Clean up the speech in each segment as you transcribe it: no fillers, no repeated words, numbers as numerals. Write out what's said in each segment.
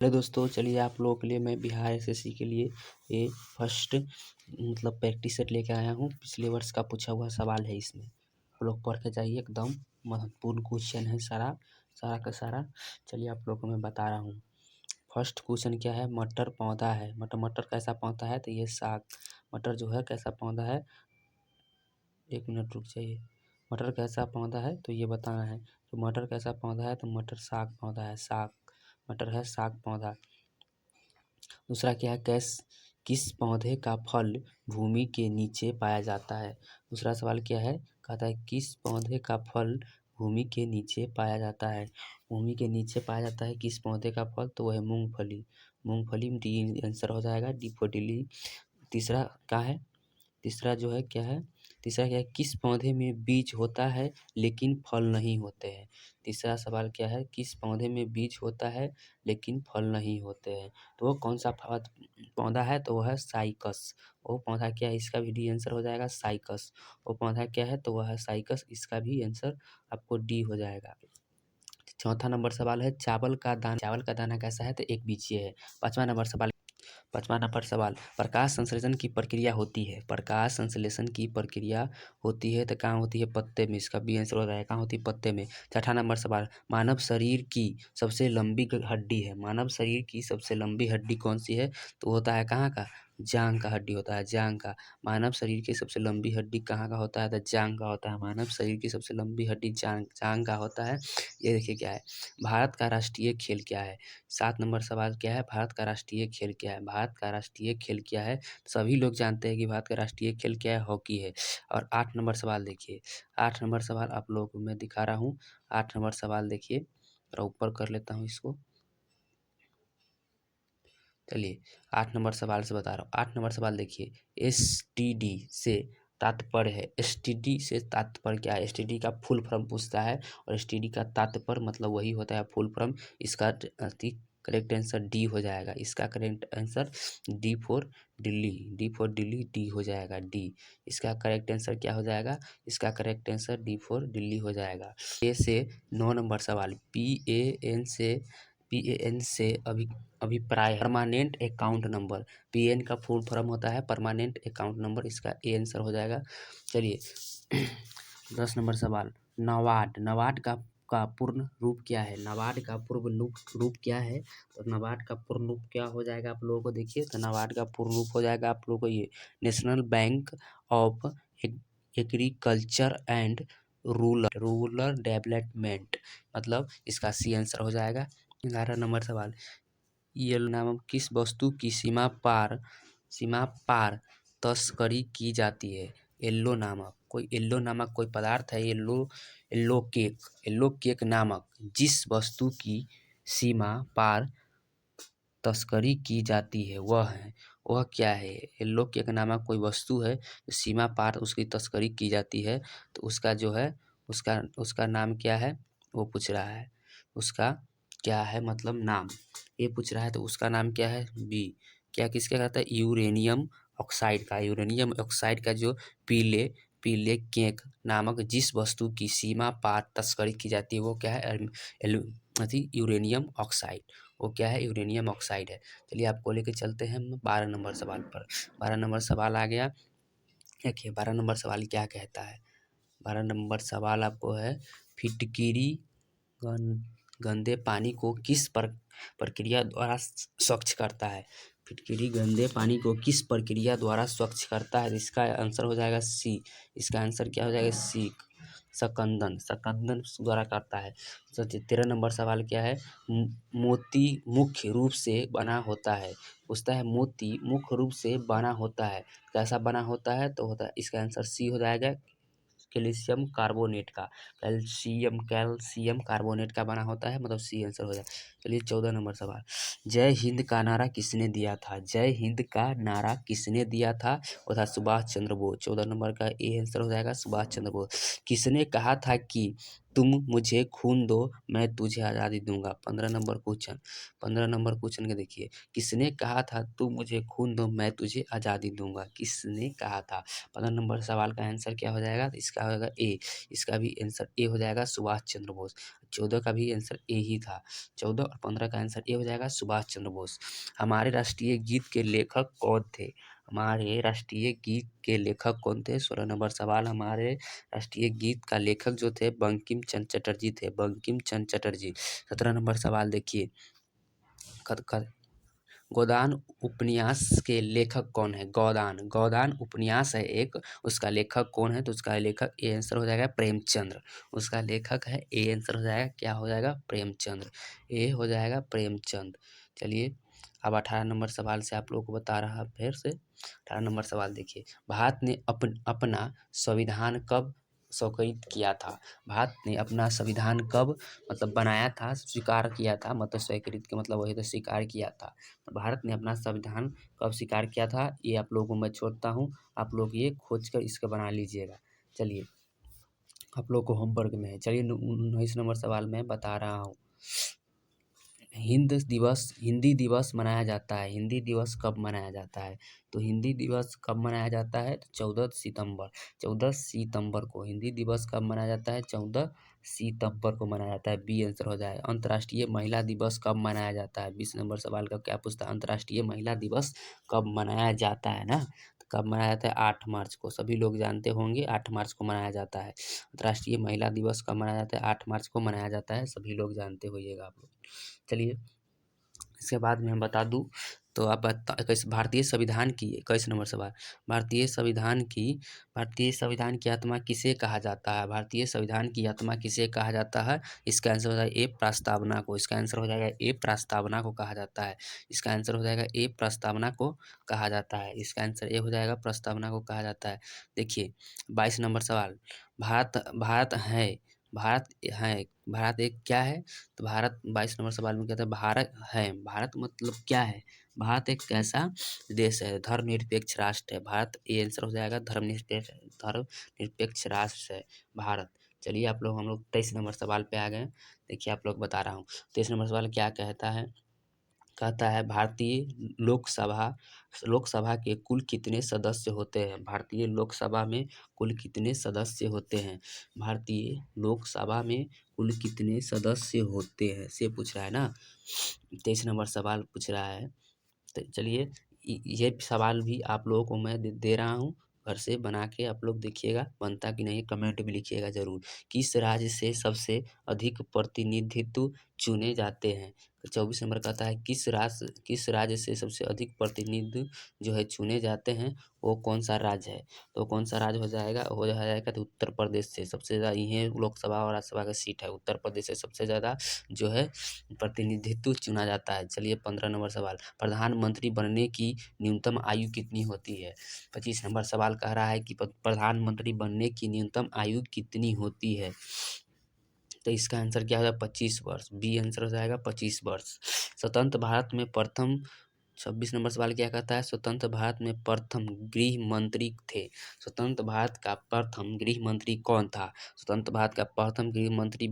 Hello दोस्तों, चलिए आप लोगों के लिए मैं बिहार एसएससी के लिए ये फर्स्ट प्रैक्टिस सेट लेके आया हूँ। पिछले वर्ष का पूछा हुआ सवाल है इसमें। आप लोग पढ़ के जाइए, एकदम महत्वपूर्ण क्वेश्चन है सारा का सारा। चलिए आप लोग को मैं बता रहा हूँ। फर्स्ट क्वेश्चन क्या है? मटर पौधा है। मटर कैसा पौधा है? तो ये साग। मटर जो है कैसा पौधा है? 1 मिनट रुक जाइए। मटर कैसा पौधा है तो ये बताना है। तो मटर कैसा पौधा है? तो मटर साग पौधा है। साग मटर है, साग पौधा। दूसरा क्या है? किस पौधे का फल भूमि के नीचे पाया जाता है? दूसरा सवाल क्या है? कहता है किस पौधे का फल भूमि के नीचे पाया जाता है? भूमि के नीचे पाया जाता है किस पौधे का फल? तो वह है मूंगफली। मूंगफली डी आंसर हो जाएगा, डी फॉर दिल्ली। तीसरा क्या है? तीसरा जो है क्या है? तीसरा क्या है? किस पौधे में बीज होता है लेकिन फल नहीं होते हैं? तीसरा सवाल क्या है? किस पौधे में बीज होता है लेकिन फल नहीं होते हैं? तो वो कौन सा पौधा है? तो वह है साइकस। वो पौधा क्या है? इसका भी डी आंसर हो जाएगा, साइकस। वो पौधा क्या है? तो वह है साइकस। इसका भी आंसर आपको डी हो जाएगा। चौथा नंबर सवाल है चावल का दाना कैसा है? तो एक बीजीय है। पाँचवा नंबर सवाल प्रकाश संश्लेषण की प्रक्रिया होती है। प्रकाश संश्लेषण की प्रक्रिया होती है तो कहाँ होती है? पत्ते में। इसका बी आंसर हो जाएगा, कहाँ होती है? पत्ते में। छठा नंबर सवाल मानव शरीर की सबसे लंबी हड्डी है। मानव शरीर की सबसे लंबी हड्डी कौन सी है? तो होता है कहाँ का? जांग का हड्डी होता है, जांग का। मानव शरीर की सबसे लंबी हड्डी कहाँ का होता है? तो जांग का होता है। मानव शरीर की सबसे लंबी हड्डी जांग का होता है। ये देखिए क्या है, भारत का राष्ट्रीय खेल क्या है? 7 नंबर सवाल क्या है? भारत का राष्ट्रीय खेल क्या है? भारत का राष्ट्रीय खेल क्या है? सभी लोग जानते हैं कि भारत का राष्ट्रीय खेल क्या है? हॉकी है। और 8 नंबर सवाल देखिए, 8 नंबर सवाल आप लोगों को मैं दिखा रहा हूँ। 8 नंबर सवाल देखिए, थोड़ा ऊपर कर लेता हूँ इसको। चलिए 8 नंबर सवाल से बता रहा हूँ। 8 नंबर सवाल देखिए, एसटीडी से तात्पर्य है। एसटीडी से तात्पर्य क्या है? एसटीडी का फुल फॉर्म पूछता है और एसटीडी का तात्पर्य मतलब वही होता है फुल फॉर्म। इसका करेक्ट आंसर डी हो जाएगा। इसका correct answer D for Delhi, D for Delhi, D हो जाएगा, डी। इसका करेक्ट आंसर क्या हो जाएगा? इसका correct answer D for Delhi हो जाएगा। ए से 9 नंबर सवाल, पीएएन से अभिप्राय परमानेंट अकाउंट नंबर। पीएन का फुल फॉर्म होता है परमानेंट अकाउंट नंबर। इसका ए आंसर हो जाएगा। चलिए 10 नंबर सवाल, नाबार्ड। नाबार्ड का पूर्ण रूप क्या है? नाबार्ड का पूर्ण रूप क्या है? तो नाबार्ड का पूर्ण रूप क्या हो जाएगा आप लोगों को? देखिए तो नाबार्ड का पूर्ण रूप हो जाएगा आप लोगों को ये national bank of agriculture and rural development. मतलब इसका सी आंसर हो जाएगा। 11 नंबर सवाल, येलो नामक किस वस्तु की सीमा पार तस्करी की जाती है? येलो नामक कोई पदार्थ है, येलो केक नामक जिस वस्तु की सीमा पार तस्करी की जाती है वह क्या है? येलो केक नामक कोई वस्तु है, सीमा पार उसकी तस्करी की जाती है, तो उसका जो है उसका नाम क्या है वो पूछ रहा है। उसका क्या है मतलब नाम, ये पूछ रहा है। तो उसका नाम क्या है? बी। क्या किसका कहता है? यूरेनियम ऑक्साइड का। यूरेनियम ऑक्साइड का जो पीले केक नामक जिस वस्तु की सीमा पार तस्करी की जाती है वो क्या है? Uranium oxide. वो क्या है? यूरेनियम ऑक्साइड है। चलिए आपको लेके चलते हैं हम 12 नंबर सवाल पर। 12 नंबर सवाल आ गया। देखिए 12 नंबर सवाल क्या कहता है? 12 नंबर सवाल आपको है, फिटकिरी गंदे पानी को किस प्रक्रिया द्वारा स्वच्छ करता है? फिटकिरी गंदे पानी को किस प्रक्रिया द्वारा स्वच्छ करता है? इसका आंसर हो जाएगा सी। इसका आंसर क्या हो जाएगा? सी, सकंदन द्वारा करता है। 13 नंबर सवाल क्या है? मोती मुख्य रूप से बना होता है। पूछता है मोती मुख्य रूप से बना होता है, कैसा बना होता है? तो होता है इसका आंसर सी हो जाएगा, कैल्शियम कार्बोनेट का। कैल्शियम कार्बोनेट का बना होता है, मतलब सी आंसर हो जाए। चलिए 14 नंबर सवाल, जय हिंद का नारा किसने दिया था? जय हिंद का नारा किसने दिया था? वो था सुभाष चंद्र बोस। 14 नंबर का ए आंसर हो जाएगा, सुभाष चंद्र बोस। किसने कहा था कि तुम मुझे खून दो मैं तुझे आज़ादी दूंगा। 15 नंबर क्वेश्चन के देखिए, किसने कहा था तुम मुझे खून दो मैं तुझे आज़ादी दूंगा, किसने कहा था। 15 नंबर सवाल का आंसर क्या हो जाएगा, इसका होगा ए। इसका भी आंसर ए हो जाएगा, सुभाष चंद्र बोस। 14 का भी आंसर ए ही था। 14 और 15 का आंसर ए हो जाएगा, सुभाष चंद्र बोस। हमारे राष्ट्रीय गीत के लेखक कौन थे, हमारे राष्ट्रीय गीत के लेखक कौन थे। 16 नंबर सवाल, हमारे राष्ट्रीय गीत का लेखक जो थे बंकिम चंद्र चटर्जी थे, बंकिम चंद्र चटर्जी। 17 नंबर सवाल देखिए, गोदान उपन्यास के लेखक कौन है। गोदान, गोदान उपन्यास है एक, उसका लेखक कौन है, तो उसका लेखक ए आंसर हो जाएगा प्रेमचंद्र। उसका लेखक है ए आंसर हो जाएगा, क्या हो जाएगा, प्रेमचंद्र। ए हो जाएगा प्रेमचंद। चलिए अब 18 नंबर सवाल से आप लोगों को बता रहा फिर से। 18 नंबर सवाल देखिए, भारत ने अपना संविधान कब स्वीकृत किया था। भारत ने अपना संविधान कब मतलब बनाया था, स्वीकार किया था, मतलब स्वीकृत के मतलब वही तो स्वीकार किया था। भारत ने अपना संविधान कब स्वीकार किया था, ये आप लोगों को मैं छोड़ता हूँ, आप लोग ये खोज कर इसका बना लीजिएगा। चलिए आप लोग को होमवर्क में है। चलिए 19 नंबर सवाल मैं बता रहा हूँ। हिंदी दिवस मनाया जाता है, हिंदी दिवस कब मनाया जाता है, तो हिंदी दिवस कब मनाया जाता है, तो 14 सितंबर। 14 सितंबर को हिंदी दिवस कब मनाया जाता है, 14 सितंबर को मनाया जाता है। बी आंसर हो जाएगा। अंतर्राष्ट्रीय महिला दिवस कब मनाया जाता है। 20 नंबर सवाल का क्या पूछता है, अंतर्राष्ट्रीय महिला दिवस कब मनाया जाता है ना, तो कब मनाया जाता है, 8 मार्च को। सभी लोग जानते होंगे 8 मार्च को मनाया जाता है। अंतर्राष्ट्रीय महिला दिवस कब मनाया जाता है, 8 मार्च को मनाया जाता है, सभी लोग जानते होइएगा आप लोग। चलिए इसके बाद में हम बता दूं तो आप भारतीय संविधान की 21 नंबर सवाल, भारतीय संविधान की आत्मा किसे कहा जाता है। भारतीय संविधान की आत्मा किसे कहा जाता है, इसका आंसर हो जाएगा ए प्रस्तावना को। इसका आंसर हो जाएगा ए प्रस्तावना को कहा जाता है। इसका आंसर हो जाएगा ए प्रस्तावना को कहा जाता है। इसका आंसर ए हो जाएगा, प्रस्तावना को कहा जाता है। देखिए 22 नंबर सवाल, भारत भारत है भारत है भारत एक क्या है, तो भारत 22 नंबर सवाल में कहता है भारत है। भारत मतलब क्या है, भारत एक कैसा देश है, धर्मनिरपेक्ष राष्ट्र है भारत। ये आंसर हो जाएगा, धर्मनिरपेक्ष राष्ट्र है भारत। चलिए आप लोग हम लोग 23 नंबर सवाल पे आ गए। देखिए आप लोग बता रहा हूँ 23 नंबर सवाल क्या कहता है, कहता है भारतीय लोकसभा के कुल कितने सदस्य होते हैं। भारतीय लोकसभा में कुल कितने सदस्य होते हैं, भारतीय लोकसभा में कुल कितने सदस्य होते हैं, से पूछ रहा है ना। 23 नंबर सवाल पूछ रहा है। तो चलिए ये सवाल भी आप लोगों को मैं दे रहा हूँ, घर से बना के आप लोग देखिएगा बनता कि नहीं, कमेंट में लिखिएगा जरूर। किस राज्य से सबसे अधिक प्रतिनिधित्व चुने जाते हैं। तो 24 नंबर कहता है किस राज्य से सबसे अधिक प्रतिनिधि जो है चुने जाते हैं, वो कौन सा राज्य है। तो कौन सा राज्य हो जाएगा तो उत्तर प्रदेश से सबसे ज़्यादा ये लोकसभा और राज्यसभा का सीट है, उत्तर प्रदेश से सबसे ज़्यादा जो है प्रतिनिधित्व चुना जाता है। चलिए 15 नंबर सवाल, प्रधानमंत्री बनने की न्यूनतम आयु कितनी होती है। 25 नंबर सवाल कह रहा है कि प्रधानमंत्री बनने की न्यूनतम आयु कितनी होती है, तो इसका आंसर क्या होगा, 25 वर्ष। बी आंसर हो जाएगा 25 वर्ष। स्वतंत्र भारत में प्रथम 26 नंबर सवाल क्या कहता है, स्वतंत्र भारत में प्रथम गृह मंत्री थे। स्वतंत्र भारत का प्रथम गृह मंत्री कौन था, स्वतंत्र भारत का प्रथम गृह मंत्री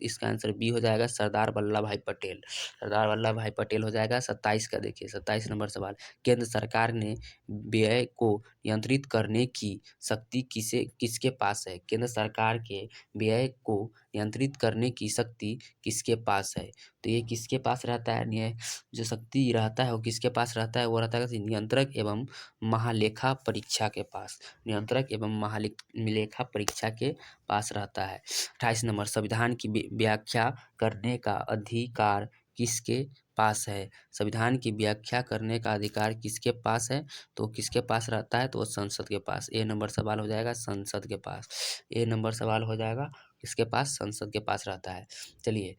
इसका आंसर बी हो जाएगा, सरदार वल्लभ भाई पटेल। सरदार वल्लभ भाई पटेल हो जाएगा। 27 का देखिए 27 नंबर सवाल, केंद्र सरकार ने व्यय को नियंत्रित करने की शक्ति किसके पास है। केंद्र सरकार के व्यय को नियंत्रित करने की शक्ति किसके पास है, तो ये किसके पास रहता है, जो शक्ति रहता है वो किसके पास रहता है, वो रहता है नियंत्रक एवं महालेखा परीक्षा के पास, नियंत्रक एवं महालेखा परीक्षा के पास रहता है। 28 नंबर, संविधान की व्याख्या करने का अधिकार किसके पास है। संविधान की व्याख्या करने का अधिकार किसके पास है, तो किसके पास रहता है, तो वो संसद के पास। ए नंबर सवाल हो जाएगा संसद के पास। ए नंबर सवाल हो जाएगा किसके पास, संसद के पास रहता है। चलिए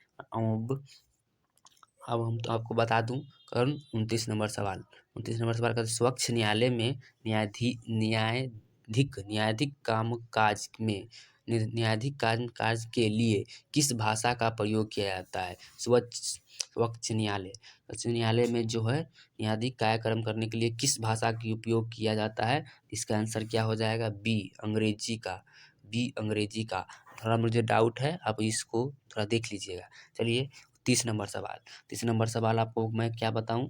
अब हम तो आपको बता दूं 29 नंबर सवाल। 29 नंबर सवाल का स्वच्छ न्यायालय में न्यायाधिक कामकाज में काज के लिए किस भाषा का प्रयोग किया जाता है। स्वच्छ न्यायालय में जो है न्यायाधिक कार्यक्रम करने के लिए किस भाषा की उपयोग किया जाता है, इसका आंसर क्या हो जाएगा, बी अंग्रेजी का। थोड़ा मुझे डाउट है, आप इसको थोड़ा देख लीजिएगा। चलिए 30 नंबर सवाल। 30 नंबर सवाल आपको मैं क्या बताऊँ?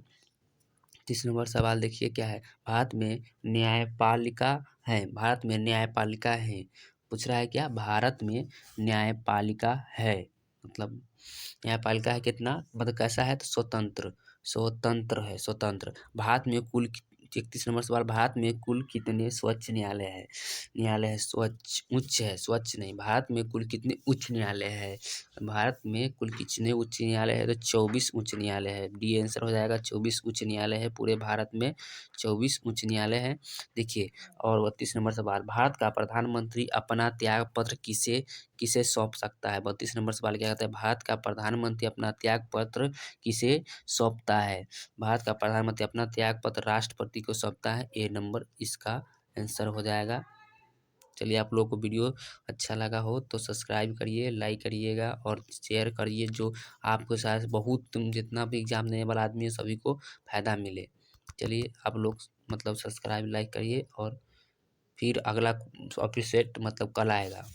30 नंबर सवाल देखिए क्या है। भारत में न्यायपालिका है, भारत में न्यायपालिका है। पूछ रहा है क्या? भारत में न्यायपालिका है, मतलब न्यायपालिका है कितना, मतलब कैसा है? तो स्वतंत्र, स्वतंत्र है, स्वतंत्र। भारत में कुल 31 नंबर सवाल, भारत में कुल कितने स्वच्छ न्यायालय है? न्यायालय है स्वच्छ, उच्च है, स्वच्छ नहीं। भारत में कुल कितने उच्च न्यायालय है? भारत में कुल कितने उच्च न्यायालय है? तो 24 उच्च न्यायालय है। डी आंसर हो जाएगा, 24 उच्च न्यायालय है पूरे भारत में, 24 उच्च न्यायालय है। देखिए और 32 नंबर सवाल, भारत का प्रधानमंत्री अपना त्याग पत्र किसे किसे सौंप सकता है? 32 नंबर सवाल क्या कहता है? भारत का प्रधानमंत्री अपना त्याग पत्र किसे सौंपता है? भारत का प्रधानमंत्री अपना त्याग पत्र राष्ट्रपति को सौंपता है। ए नंबर इसका आंसर हो जाएगा। चलिए आप लोगों को वीडियो अच्छा लगा हो तो सब्सक्राइब करिए, लाइक करिएगा और शेयर करिए, जो आपके साथ बहुत जितना भी एग्जाम देने वाला आदमी है सभी को फ़ायदा मिले। चलिए आप लोग मतलब सब्सक्राइब लाइक करिए और फिर अगला ऑफिस सेट मतलब कल आएगा।